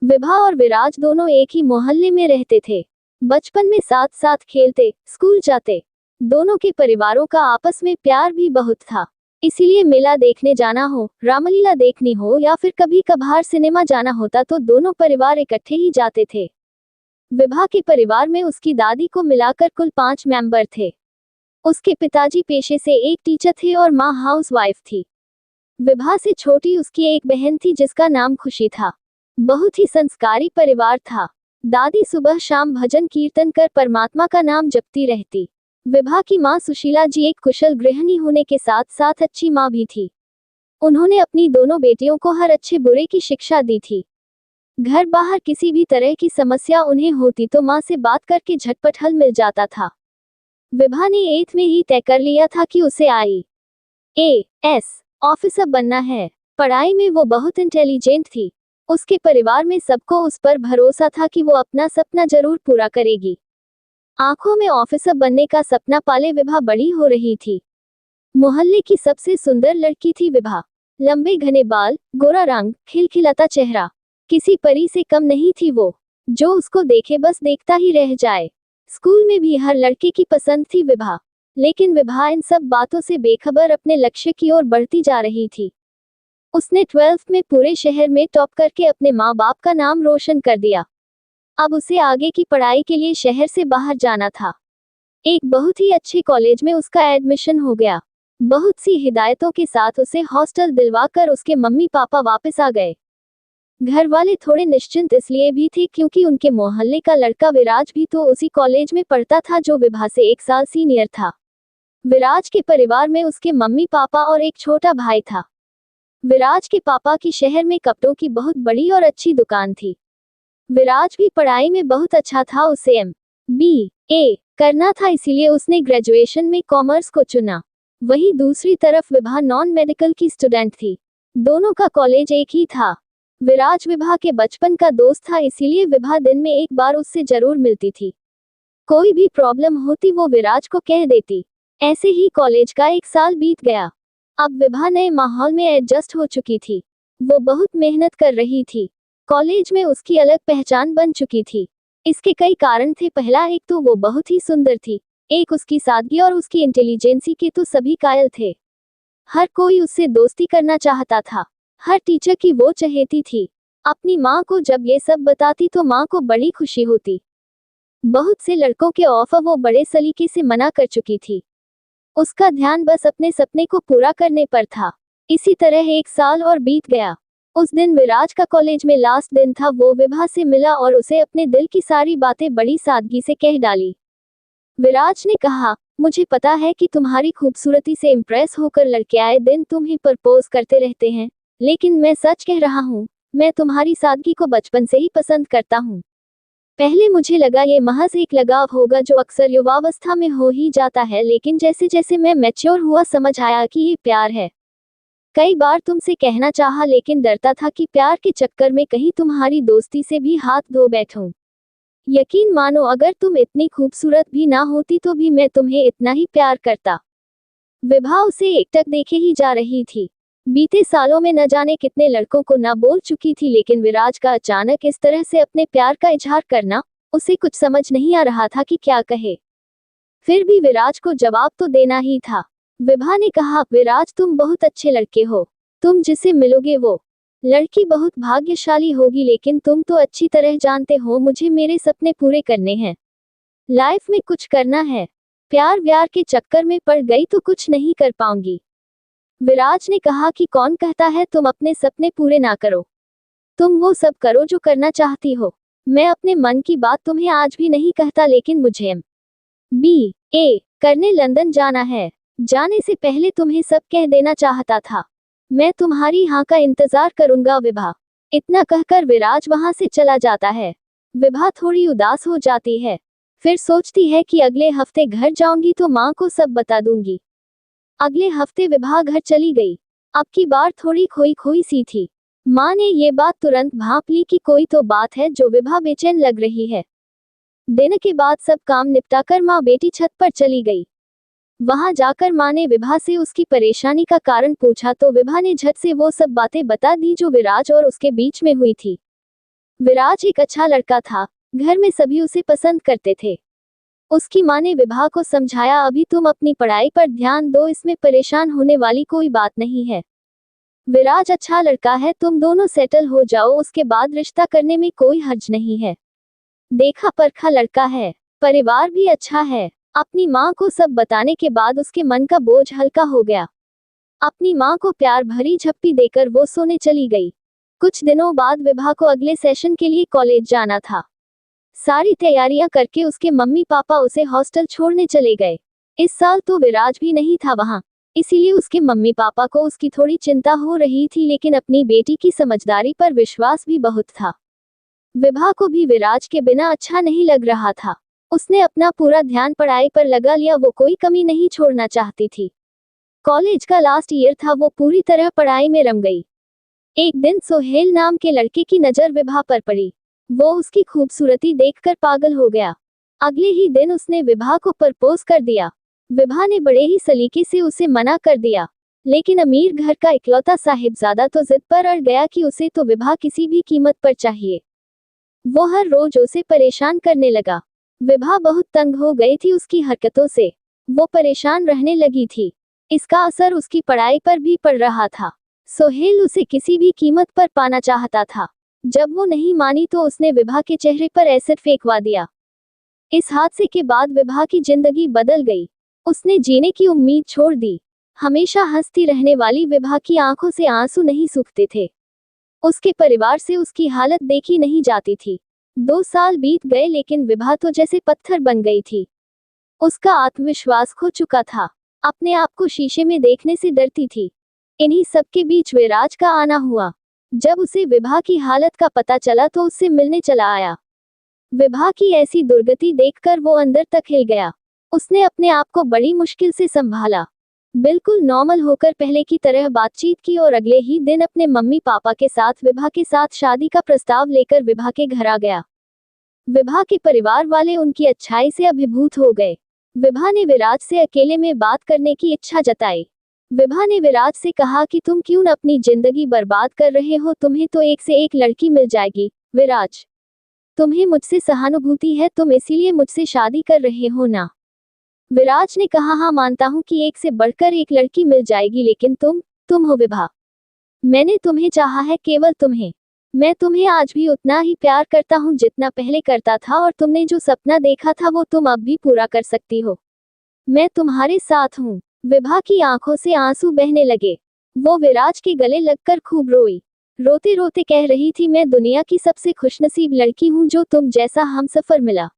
विभा और विराज दोनों एक ही मोहल्ले में रहते थे। बचपन में साथ साथ खेलते, स्कूल जाते। दोनों के परिवारों का आपस में प्यार भी बहुत था। इसीलिए मेला देखने जाना हो, रामलीला देखनी हो या फिर कभी कभार सिनेमा जाना होता तो दोनों परिवार इकट्ठे ही जाते थे। विभा के परिवार में उसकी दादी को मिलाकर कुल 5 मेंबर थे। उसके पिताजी पेशे से एक टीचर थे और माँ हाउसवाइफ थी। विभा से छोटी उसकी एक बहन थी जिसका नाम खुशी था। बहुत ही संस्कारी परिवार था। दादी सुबह शाम भजन कीर्तन कर परमात्मा का नाम जपती रहती। विभा की माँ सुशीला जी एक कुशल गृहिणी होने के साथ साथ अच्छी माँ भी थी। उन्होंने अपनी दोनों बेटियों को हर अच्छे बुरे की शिक्षा दी थी। घर बाहर किसी भी तरह की समस्या उन्हें होती तो माँ से बात करके झटपट हल मिल जाता था। विभा ने 8th में ही तय कर लिया था कि उसे IAS ऑफिसर बनना है। पढ़ाई में वो बहुत इंटेलिजेंट थी। उसके परिवार में सबको उस पर भरोसा था कि वो अपना सपना जरूर पूरा करेगी। आंखों में ऑफिसर बनने का सपना पाले विभा बड़ी हो रही थी। मोहल्ले की सबसे सुंदर लड़की थी विभा। लंबे घने बाल, गोरा रंग, खिलखिलाता चेहरा। किसी परी से कम नहीं थी वो। जो उसको देखे बस देखता ही रह जाए। स्कूल में भी हर लड़के की पसंद थी विभा। लेकिन विभा इन सब बातों से बेखबर अपने लक्ष्य की ओर बढ़ती जा रही थी। उसने 12th में पूरे शहर में टॉप करके अपने माँ बाप का नाम रोशन कर दिया। अब उसे आगे की पढ़ाई के लिए शहर से बाहर जाना था। एक बहुत ही अच्छे कॉलेज में उसका एडमिशन हो गया। बहुत सी हिदायतों के साथ उसे हॉस्टल दिलवाकर उसके मम्मी पापा वापस आ गए। घर वाले थोड़े निश्चिंत इसलिए भी थे क्योंकि उनके मोहल्ले का लड़का विराज भी तो उसी कॉलेज में पढ़ता था जो विभा से 1 साल सीनियर था। विराज के परिवार में उसके मम्मी पापा और एक छोटा भाई था। विराज के पापा की शहर में कपड़ों की बहुत बड़ी और अच्छी दुकान थी। विराज भी पढ़ाई में बहुत अच्छा था। उसे MBA करना था, इसीलिए उसने ग्रेजुएशन में कॉमर्स को चुना। वहीं दूसरी तरफ विभा नॉन मेडिकल की स्टूडेंट थी। दोनों का कॉलेज एक ही था। विराज विभा के बचपन का दोस्त था, इसीलिए विभा दिन में एक बार उससे जरूर मिलती थी। कोई भी प्रॉब्लम होती वो विराज को कह देती। ऐसे ही कॉलेज का 1 साल बीत गया। अब विभा नए माहौल में एडजस्ट हो चुकी थी। वो बहुत मेहनत कर रही थी। कॉलेज में उसकी अलग पहचान बन चुकी थी। इसके कई कारण थे। पहला, एक तो वो बहुत ही सुंदर थी। एक उसकी सादगी और उसकी इंटेलिजेंसी के तो सभी कायल थे। हर कोई उससे दोस्ती करना चाहता था। हर टीचर की वो चहेती थी। अपनी माँ को जब ये सब बताती तो माँ को बड़ी खुशी होती। बहुत से लड़कों के ऑफर वो बड़े सलीके से मना कर चुकी थी। उसका ध्यान बस अपने सपने को पूरा करने पर था। इसी तरह 1 साल और बीत गया। उस दिन विराज का कॉलेज में लास्ट दिन था। वो विभा से मिला और उसे अपने दिल की सारी बातें बड़ी सादगी से कह डाली। विराज ने कहा, मुझे पता है कि तुम्हारी खूबसूरती से इम्प्रेस होकर लड़के आए दिन तुम्हें प्रपोज करते रहते हैं, लेकिन मैं सच कह रहा हूँ, मैं तुम्हारी सादगी को बचपन से ही पसंद करता हूँ। पहले मुझे लगा ये महज एक लगाव होगा जो अक्सर युवावस्था में हो ही जाता है, लेकिन जैसे जैसे मैं मैच्योर हुआ समझ आया कि ये प्यार है। कई बार तुमसे कहना चाहा लेकिन डरता था कि प्यार के चक्कर में कहीं तुम्हारी दोस्ती से भी हाथ धो बैठूं। यकीन मानो अगर तुम इतनी खूबसूरत भी ना होती तो भी मैं तुम्हें इतना ही प्यार करता। विभा उसे एकटक देखे ही जा रही थी। बीते सालों में न जाने कितने लड़कों को ना बोल चुकी थी, लेकिन विराज का अचानक इस तरह से अपने प्यार का इजहार करना, उसे कुछ समझ नहीं आ रहा था कि क्या कहे। फिर भी विराज को जवाब तो देना ही था। विभा ने कहा, विराज तुम बहुत अच्छे लड़के हो। तुम जिसे मिलोगे वो लड़की बहुत भाग्यशाली होगी, लेकिन तुम तो अच्छी तरह जानते हो मुझे मेरे सपने पूरे करने हैं। लाइफ में कुछ करना है। प्यार व्यार के चक्कर में पड़ गई तो कुछ नहीं कर पाऊंगी। विराज ने कहा कि कौन कहता है तुम अपने सपने पूरे ना करो। तुम वो सब करो जो करना चाहती हो। मैं अपने मन की बात तुम्हें आज भी नहीं कहता, लेकिन मुझे MBA करने लंदन जाना है। जाने से पहले तुम्हें सब कह देना चाहता था। मैं तुम्हारी हाँ का इंतजार करूंगा विभा। इतना कहकर विराज वहां से चला जाता है। विभा थोड़ी उदास हो जाती है। फिर सोचती है कि अगले हफ्ते घर जाऊंगी तो माँ को सब बता दूंगी। अगले हफ्ते विभा घर चली गई। अब की बार थोड़ी खोई खोई सी थी। माँ ने ये बात तुरंत भांप ली कि कोई तो बात है जो विभा बेचैन लग रही है। दिन के बाद सब काम निपटाकर माँ बेटी छत पर चली गई। वहां जाकर माँ ने विभा से उसकी परेशानी का कारण पूछा तो विभा ने झट से वो सब बातें बता दी जो विराज और उसके बीच में हुई थी। विराज एक अच्छा लड़का था, घर में सभी उसे पसंद करते थे। उसकी माँ ने विभा को समझाया, अभी तुम अपनी पढ़ाई पर ध्यान दो, इसमें परेशान होने वाली कोई बात नहीं है। विराज अच्छा लड़का है, तुम दोनों सेटल हो जाओ, उसके बाद रिश्ता करने में कोई हर्ज नहीं है। देखा परखा लड़का है, परिवार भी अच्छा है। अपनी माँ को सब बताने के बाद उसके मन का बोझ हल्का हो गया। अपनी माँ को प्यार भरी झप्पी देकर वो सोने चली गई। कुछ दिनों बाद विभा को अगले सेशन के लिए कॉलेज जाना था। सारी तैयारियां करके उसके मम्मी पापा उसे हॉस्टल छोड़ने चले गए। इस साल तो विराज भी नहीं था वहां, इसीलिए उसके मम्मी पापा को उसकी थोड़ी चिंता हो रही थी, लेकिन अपनी बेटी की समझदारी पर विश्वास भी बहुत था। विभा को भी विराज के बिना अच्छा नहीं लग रहा था। उसने अपना पूरा ध्यान पढ़ाई पर लगा लिया, वो कोई कमी नहीं छोड़ना चाहती थी। कॉलेज का लास्ट ईयर था, वो पूरी तरह पढ़ाई में रम गई। एक दिन सोहेल नाम के लड़के की नजर विभा पर पड़ी। वो उसकी खूबसूरती देखकर पागल हो गया। अगले ही दिन उसने विभा को प्रपोज कर दिया। विभा ने बड़े ही सलीके से उसे मना कर दिया, लेकिन अमीर घर का इकलौता साहिबजादा तो जिद पर अड़ गया कि उसे तो विभा किसी भी कीमत पर चाहिए। वो हर रोज उसे परेशान करने लगा। विभा बहुत तंग हो गई थी उसकी हरकतों से। वो परेशान रहने लगी थी। इसका असर उसकी पढ़ाई पर भी पड़ रहा था। सोहेल उसे किसी भी कीमत पर पाना चाहता था। जब वो नहीं मानी तो उसने विभा के चेहरे पर एसिड फेंकवा दिया। इस हादसे के बाद विभा की जिंदगी बदल गई। उसने जीने की उम्मीद छोड़ दी। हमेशा हंसती रहने वाली विभा की आंखों से आंसू नहीं सूखते थे। उसके परिवार से उसकी हालत देखी नहीं जाती थी। 2 साल बीत गए, लेकिन विभा तो जैसे पत्थर बन गई थी। उसका आत्मविश्वास खो चुका था। अपने आप को शीशे में देखने से डरती थी। इन्हीं सबके बीच विराज का आना हुआ। जब उसे विभा की हालत का पता चला तो उससे मिलने चला आया। विभा की ऐसी दुर्गति देखकर वो अंदर तक हिल गया। उसने अपने आप को बड़ी मुश्किल से संभाला, बिल्कुल नॉर्मल होकर पहले की तरह बातचीत की और अगले ही दिन अपने मम्मी पापा के साथ विभा के साथ शादी का प्रस्ताव लेकर विभा के घर आ गया। विभा के परिवार वाले उनकी अच्छाई से अभिभूत हो गए। विभा ने विराज से अकेले में बात करने की इच्छा जताई। विभा ने विराज से कहा कि तुम क्यों अपनी जिंदगी बर्बाद कर रहे हो, तुम्हें तो एक से एक लड़की मिल जाएगी। विराज, तुम्हें मुझसे सहानुभूति है, तुम इसीलिए मुझसे शादी कर रहे हो ना? विराज ने कहा, हाँ मानता हूँ कि एक से बढ़कर एक लड़की मिल जाएगी, लेकिन तुम हो विभा। मैंने तुम्हें चाहा है, केवल तुम्हें। मैं तुम्हें आज भी उतना ही प्यार करता हूँ जितना पहले करता था, और तुमने जो सपना देखा था वो तुम अब भी पूरा कर सकती हो। मैं तुम्हारे साथ हूँ। विभा की आंखों से आंसू बहने लगे। वो विराज के गले लगकर खूब रोई। रोते रोते कह रही थी, मैं दुनिया की सबसे खुशनसीब लड़की हूँ जो तुम जैसा हमसफर मिला।